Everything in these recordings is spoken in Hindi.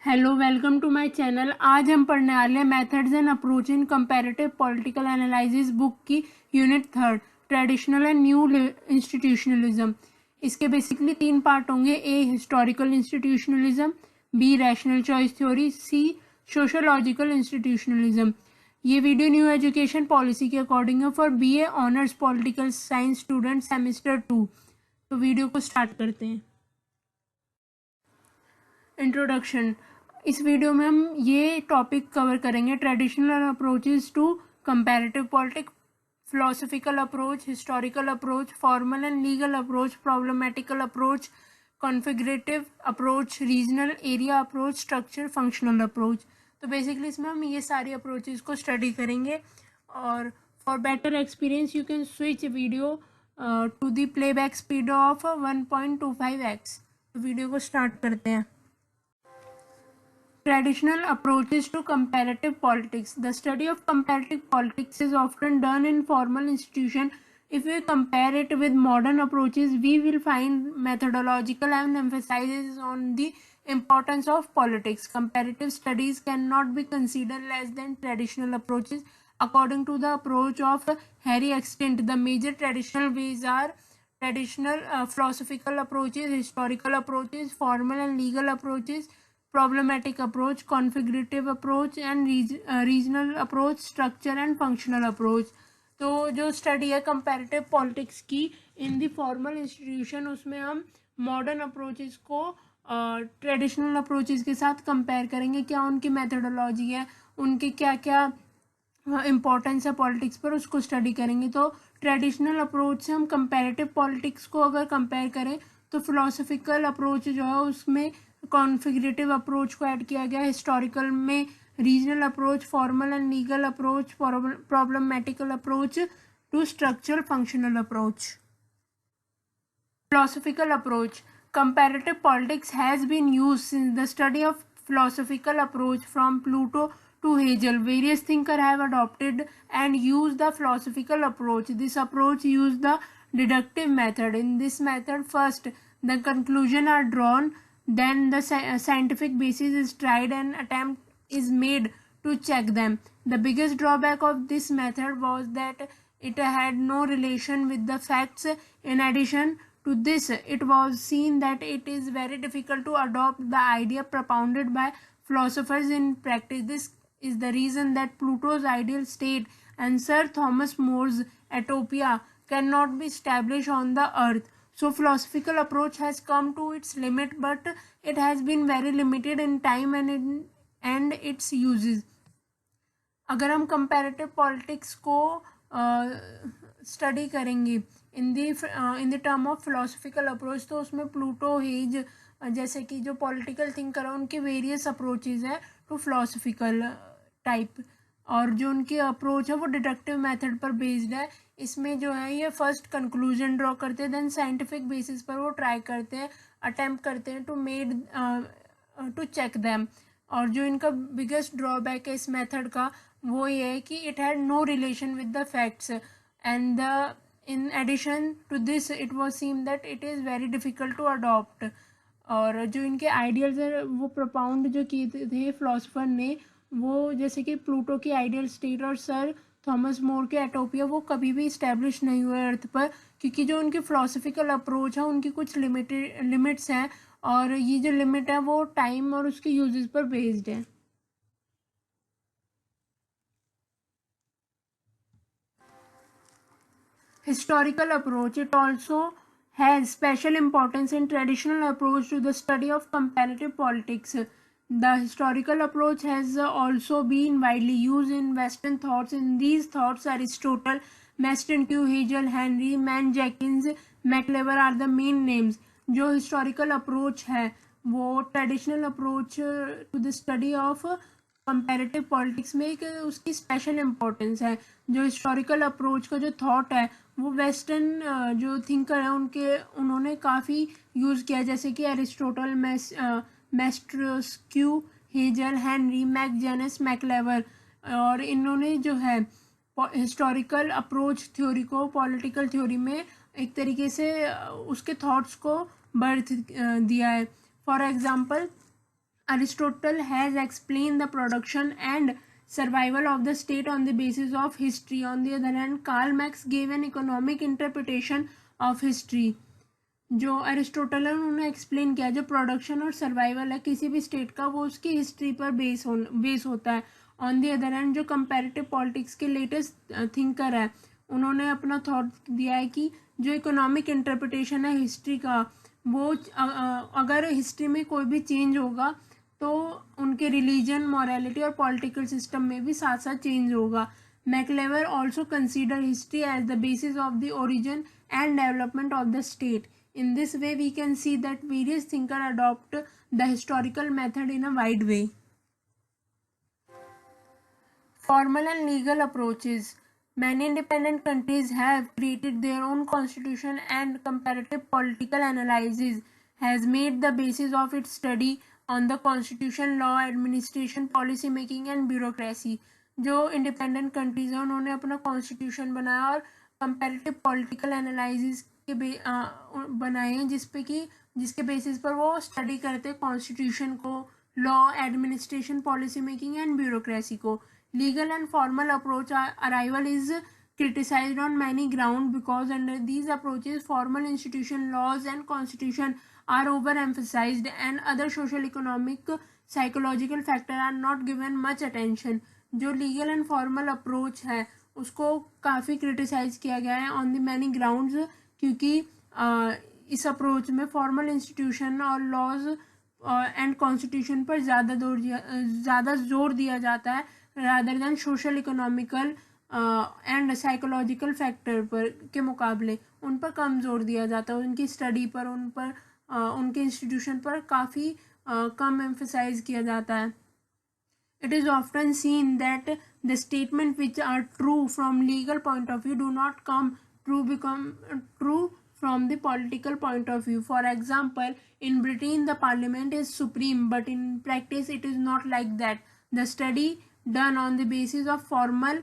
Hello, welcome to my channel. आज हम पढ़ने वाले हैं methods and approach in comparative political analysis book की unit 3 traditional and new institutionalism. इसके बेसिकली 3 पार्ट होंगे। A historical institutionalism, b rational choice theory, c sociological institutionalism. ये वीडियो न्यू एजुकेशन पॉलिसी के अकॉर्डिंग है for BA honours political science student semester 2। तो वीडियो को स्टार्ट करते हैं। इंट्रोडक्शन। इस वीडियो में हम ये टॉपिक कवर करेंगे: traditional approaches to comparative politics, philosophical approach, historical approach, formal and legal approach, problematical approach, configurative approach, regional area approach, structure, functional approach. तो बेसिकली इसमें हम ये सारी अप्रोचेस को स्टडी करेंगे। और for better experience you can switch video to the playback speed of 1.25x। तो वीडियो को स्टार्ट करते हैं। Traditional approaches to comparative politics. The study of comparative politics is often done in formal institutions. If we compare it with modern approaches, we will find methodological and emphasis on the importance of politics. Comparative studies cannot be considered less than traditional approaches. According to the approach of Harry Extent, the major traditional ways are traditional philosophical approaches, historical approaches, formal and legal approaches, problematic approach, configurative approach and regional approach, structure and functional approach। तो जो स्टडी है कंपैरेटिव पॉलिटिक्स की इन दी फॉर्मल इंस्टीट्यूशन, उसमें हम मॉडर्न अप्रोचेस को ट्रेडिशनल अप्रोचेस के साथ कंपेयर करेंगे। क्या उनकी मेथडोलॉजी है, उनके क्या क्या इम्पोर्टेंस है पॉलिटिक्स पर, उसको स्टडी करेंगे। तो ट्रेडिशनल अप्रोच से हम कंपैरेटिव पॉलिटिक्स को अगर कंपेयर करें तो फिलोसफिकल अप्रोच जो है उसमें कॉन्फिगरेटिव अप्रोच को ऐड किया गया, हिस्टोरिकल में regional approach, formal and legal approach, problematical approach to structural functional approach. Philosophical approach. Comparative politics has been used since the study of philosophical approach from Plato to Hegel. Various thinkers have adopted and used the philosophical approach. This approach used the deductive method. In this method, first the conclusions are drawn, then the scientific basis is tried and attempt is made to check them. The biggest drawback of this method was that it had no relation with the facts. In addition to this, it was seen that it is very difficult to adopt the idea propounded by philosophers in practice. This is the reason that Plato's ideal state and Sir Thomas More's utopia cannot be established on the earth. So philosophical approach has come to its limit, but it has been very limited in time and its uses. अगर हम कंपैरेटिव पॉलिटिक्स को स्टडी करेंगे in the term of philosophical approach, तो उसमें प्लूटो, हेज जैसे कि जो पॉलिटिकल थिंकर है उनके वेरियस अप्रोचेज है टू फिलोसफिकल टाइप, और जो उनकी अप्रोच है वो डिडक्टिव मेथड पर बेस्ड है। इसमें जो है ये फर्स्ट कंक्लूजन ड्रॉ करते हैं, देन साइंटिफिक बेसिस पर वो ट्राई करते हैं, अटेम्प्ट करते हैं टू चेक दैम। और जो इनका बिगेस्ट ड्रॉबैक है इस मेथड का वो ये है कि it had no relation with the facts and in addition to this it was seen that it is very difficult to adopt. और जो इनके आइडियल्स है वो प्रोपाउंड जो किए थे फिलोसफर ने, वो जैसे कि प्लूटो की आइडियल स्टेट और सर थॉमस मोर के एटोपिया, वो कभी भी इस्टेब्लिश नहीं हुए अर्थ पर, क्योंकि जो उनकी फिलोसफिकल अप्रोच है उनकी कुछ लिमिट्स हैं, और ये जो लिमिट है वो टाइम और उसके यूजेस पर बेस्ड है। Historical approach. It also has special importance in traditional approach to the study of comparative politics. The historical approach has also been widely used in Western thoughts. In these thoughts, Aristotle, Montesquieu, Hegel, Henry, Mann, Jenkins, McLever are the main names. जो historical approach है वो traditional approach to the study of comparative politics में एक उसकी स्पेशल इम्पोर्टेंस है। जो हिस्टोरिकल अप्रोच का जो थॉट है वो वेस्टर्न जो थिंकर है उन्होंने काफ़ी यूज़ किया, जैसे कि एरिस्टोटल, मोंटेस्क्यू, हेजल, हेनरी, मैकजेनस, मैकलेवर, और इन्होंने जो है हिस्टोरिकल अप्रोच थ्योरी को पॉलिटिकल थ्योरी में एक तरीके से उसके थॉट्स को बर्थ दिया है। For example Aristotle has explained the production and survival of the state on the basis of history. On the other hand, Karl Marx gave an economic interpretation of history. जो अरिस्टोटल है उन्होंने एक्सप्लेन किया जो प्रोडक्शन और सर्वाइवल है किसी भी स्टेट का वो उसकी हिस्ट्री पर बेस होता है. ऑन दी अदर हैंड जो कंपैरेटिव पॉलिटिक्स के लेटेस्ट थिंकर है उन्होंने अपना थॉट दिया है कि जो इकोनॉमिक इंटरप्रिटेशन है हिस्ट्री का वो अगर हिस्ट्री में कोई भी चेंज होगा तो उनके रिलीजन मॉरलिटी और पॉलिटिकल सिस्टम में भी साथ साथ चेंज होगा. MacIver also consider history as the basis of the origin and development of the state. In this way, we can see that various thinkers adopt the historical method in a wide way. Formal and legal approaches. Many independent countries have created their own constitution and comparative political analysis has made the basis of its study on the constitution, law, administration, policy making and bureaucracy. जो इंडिपेंडेंट कंट्रीज हैं उन्होंने अपना कॉन्स्टिट्यूशन बनाया और कंपैरेटिव पॉलिटिकल एनालिसिस के बनाए हैं जिसके बेसिस पर वो स्टडी करते हैं कॉन्स्टिट्यूशन को, law, administration, policy making and bureaucracy को. Legal and formal approach arrival is criticized on many grounds because under these approaches formal institution laws and constitution are overemphasized and other social economic psychological factors are not given much attention. जो लीगल एंड फॉर्मल अप्रोच है उसको काफ़ी क्रिटिसाइज किया गया है ऑन द मैनी ग्राउंड्स क्योंकि इस अप्रोच में फॉर्मल इंस्टीट्यूशन और लॉज एंड कॉन्स्टिट्यूशन पर ज़्यादा जोर दिया जाता है rather than social economical and psychological factor पर के मुकाबले उन पर कम जोर दिया जाता है. उनकी स्टडी पर उनके इंस्टीट्यूशन पर काफ़ी कम एम्फसाइज किया जाता है. It is often seen that the statements which are true from legal point of view do not become true from the political point of view. For example, in Britain the parliament is supreme, but in practice it is not like that. The study done on the basis of formal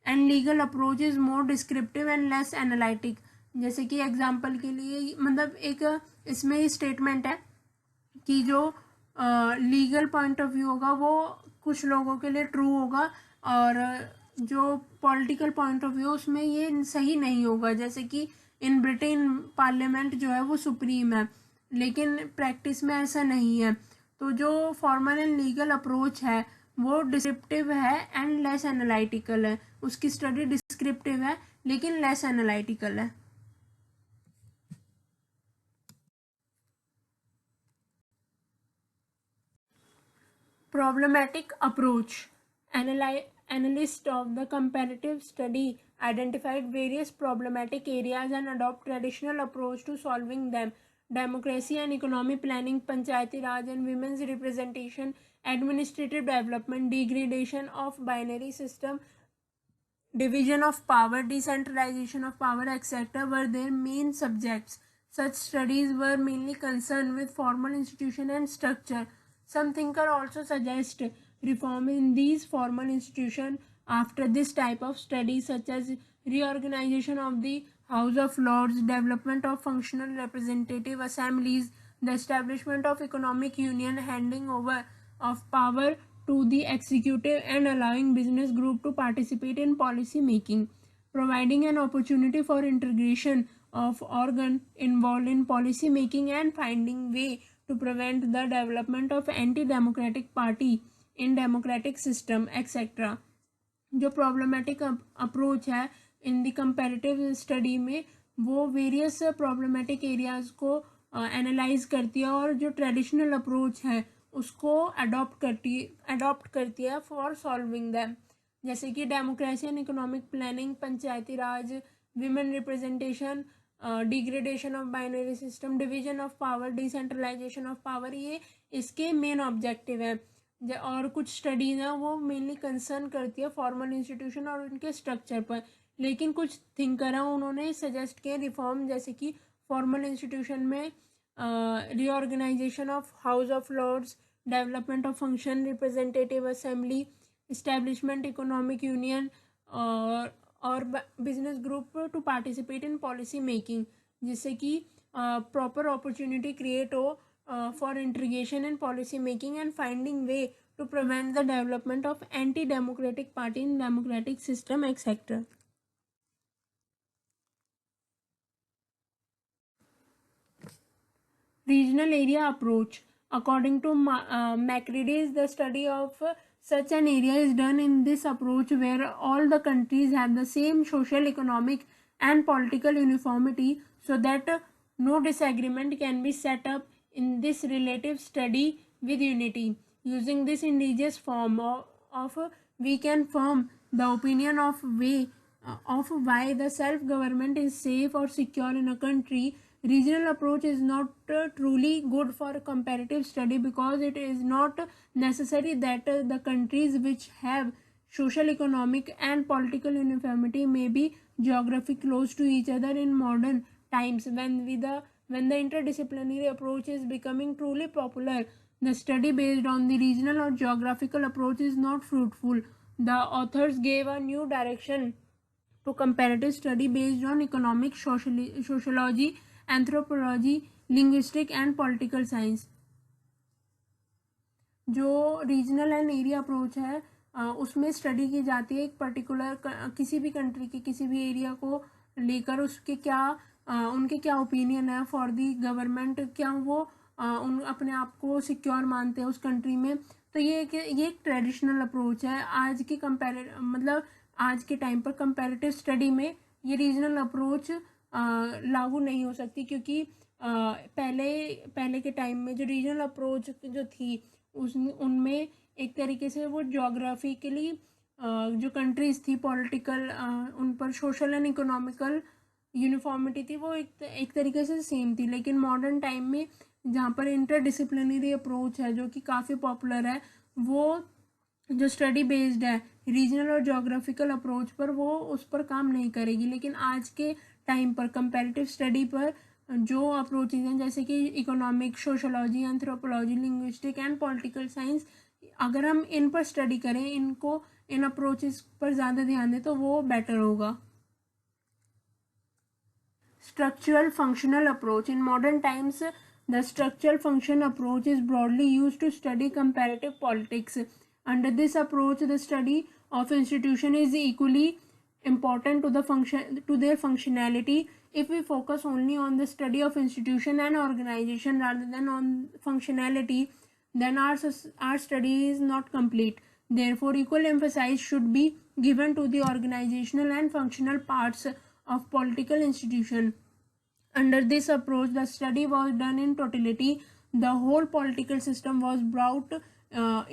and legal approach is more descriptive and less analytic. जैसे कि एग्जाम्पल के लिए मतलब एक इसमें स्टेटमेंट है कि जो लीगल पॉइंट ऑफ व्यू होगा वो कुछ लोगों के लिए ट्रू होगा और जो पॉलिटिकल पॉइंट ऑफ व्यू उसमें ये सही नहीं होगा. जैसे कि इन ब्रिटेन पार्लियामेंट जो है वो सुप्रीम है लेकिन प्रैक्टिस में ऐसा नहीं है. तो जो फॉर्मल एंड लीगल अप्रोच है वो डिस्क्रिप्टिव है एंड लेस एनालिटिकल है. उसकी स्टडी डिस्क्रिप्टिव है लेकिन लेस एनालिटिकल है. Problematic approach. Analysts of the comparative study identified various problematic areas and adopt traditional approach to solving them. Democracy and economic planning, Panchayati Raj and women's representation, administrative development, degradation of binary system, division of power, decentralization of power, etc. were their main subjects. Such studies were mainly concerned with formal institution and structure. Some thinkers also suggest reform in these formal institutions after this type of study, such as reorganization of the House of Lords, development of functional representative assemblies, the establishment of economic union, handing over of power to the executive and allowing business group to participate in policy making, providing an opportunity for integration of organ involved in policy making and finding way to prevent the development of anti-democratic party in democratic system etc. जो प्रॉब्लमेटिक अप्रोच है इन द कंपैरेटिव स्टडी में वो वेरियस प्रॉब्लमेटिक एरियाज को एनालाइज करती है और जो ट्रेडिशनल अप्रोच है उसको अडॉप्ट करती है फॉर सॉल्विंग दैम. जैसे कि democracy and economic planning, Panchayati Raj, women representation, degradation of binary system, division of power, decentralization of power, ये इसके मेन ऑब्जेक्टिव है. और कुछ स्टडीज हैं वो मेनली कंसर्न करती है फॉर्मल इंस्टीट्यूशन और उनके स्ट्रक्चर पर. लेकिन कुछ थिंकर हैं उन्होंने सजेस्ट किए रिफॉर्म, जैसे कि फॉर्मल इंस्टीट्यूशन में reorganisation of House of Lords, development of function representative assembly, establishment economic union और business group to participate in policy making, जिससे कि प्रॉपर अपॉर्चुनिटी क्रिएट हो for integration in policy making and finding way to prevent the development of anti-democratic party in democratic system, etc. Regional area approach. According to Macready, the study of such an area is done in this approach where all the countries have the same social, economic, and political uniformity so that no disagreement can be set up in this relative study with unity. Using this indigenous form we can form the opinion of why the self-government is safe or secure in a country. Regional approach is not truly good for comparative study because it is not necessary that the countries which have social, economic, and political uniformity may be geographically close to each other in modern times. When the interdisciplinary approach is becoming truly popular, the study based on the regional or geographical approach is not fruitful. The authors gave a new direction to comparative study based on economic, sociology, anthropology, linguistic and political science. जो रीजनल एंड एरिया अप्रोच है उसमें स्टडी की जाती है एक पर्टिकुलर किसी भी कंट्री के किसी भी एरिया को लेकर उसके क्या उनके क्या ओपिनियन है फॉर दी गवर्नमेंट, क्या वो उन अपने आप को सिक्योर मानते हैं उस कंट्री में. तो ये एक ट्रेडिशनल अप्रोच है. आज की मतलब आज के टाइम पर कंपैरेटिव स्टडी में ये रीजनल अप्रोच लागू नहीं हो सकती क्योंकि पहले के टाइम में जो रीजनल अप्रोच जो थी उनमें एक तरीके से वो जोग्राफिकली जो कंट्रीज थी पॉलिटिकल उन पर सोशल एंड इकोनॉमिकल यूनिफॉर्मिटी थी वो एक तरीके से सेम थी. लेकिन मॉडर्न टाइम में जहाँ पर इंटरडिसिप्लिनरी अप्रोच है जो कि काफ़ी पॉपुलर है, वो जो स्टडी बेस्ड है रीजनल और जोग्राफिकल अप्रोच पर, वो उस पर काम नहीं करेगी. लेकिन आज के टाइम पर कंपैरेटिव स्टडी पर जो अप्रोचेज हैं जैसे कि economic, sociology, anthropology, linguistic and political science, अगर हम इन पर स्टडी करें, इन अप्रोचेस पर ज़्यादा ध्यान दें तो वो बेटर होगा. Structural functional approach. In modern times, the structural function approach is broadly used to study comparative politics. Under this approach, the study of institution is equally important to their functionality. If we focus only on the study of institution and organization rather than on functionality, then our study is not complete. Therefore, equal emphasis should be given to the organizational and functional parts of political institution. Under this approach, the study was done in totality. The whole political system was brought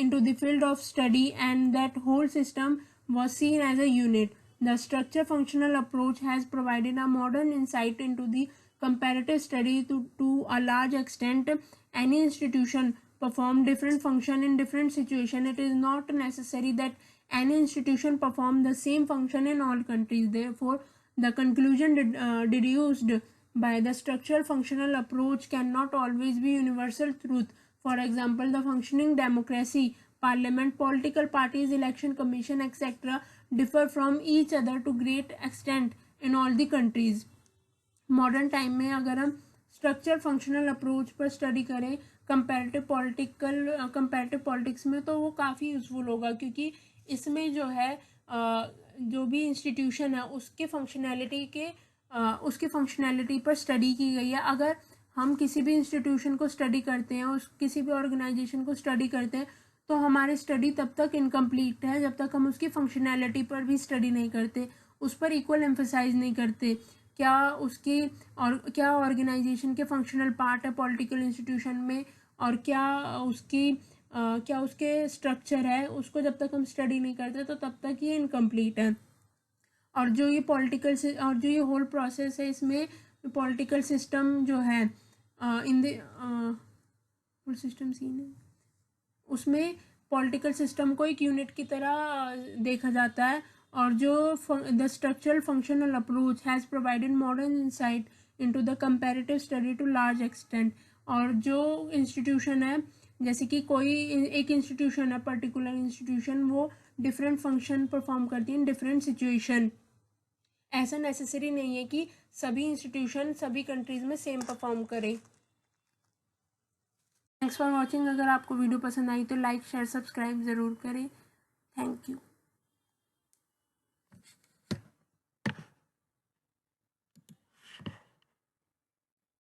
into the field of study, and that whole system was seen as a unit. The structure functional approach has provided a modern insight into the comparative study to a large extent. Any institution perform different function in different situation. It is not necessary that any institution perform the same function in all countries. Therefore, the conclusion deduced by the structural functional approach cannot always be universal truth. For example, the functioning democracy, parliament, political parties, election commission, etc. differ from each other to great extent in all the countries. Modern time में अगर हम स्ट्रक्चर फंक्शनल अप्रोच पर स्टडी करें कंपैरेटिव पॉलिटिक्स में तो वो काफ़ी यूज़फुल होगा क्योंकि इसमें जो है जो भी इंस्टीट्यूशन है उसके फंक्शनैलिटी पर स्टडी की गई है. अगर हम किसी भी इंस्टीट्यूशन को स्टडी करते हैं, किसी भी ऑर्गेनाइजेशन को स्टडी करते हैं, तो हमारी स्टडी तब तक इनकम्प्लीट है जब तक हम उसकी फंक्शनैलिटी पर भी स्टडी नहीं करते, उस पर इक्वल एम्फेसाइज नहीं करते. क्या ऑर्गेनाइजेशन के फंक्शनल पार्ट है पॉलिटिकल इंस्टीट्यूशन में और क्या उसके स्ट्रक्चर है, उसको जब तक हम स्टडी नहीं करते तो तब तक ये इनकम्प्लीट है. और जो ये होल प्रोसेस है इसमें पॉलिटिकल सिस्टम जो है इन द सिस्टम सीन है उसमें पॉलिटिकल सिस्टम को एक यूनिट की तरह देखा जाता है. और जो the structural functional approach has provided modern insight into the comparative study to large extent. और जो इंस्टीट्यूशन है जैसे कि कोई एक इंस्टीट्यूशन है पर्टिकुलर इंस्टीट्यूशन, वो डिफरेंट फंक्शन परफॉर्म करती है इन डिफरेंट सिचुएशन. ऐसा नेसेसरी नहीं है कि सभी इंस्टीट्यूशन सभी कंट्रीज में सेम परफॉर्म करें. Thanks for watching. अगर आपको वीडियो पसंद आई तो लाइक शेयर सब्सक्राइब ज़रूर करें। Thank you.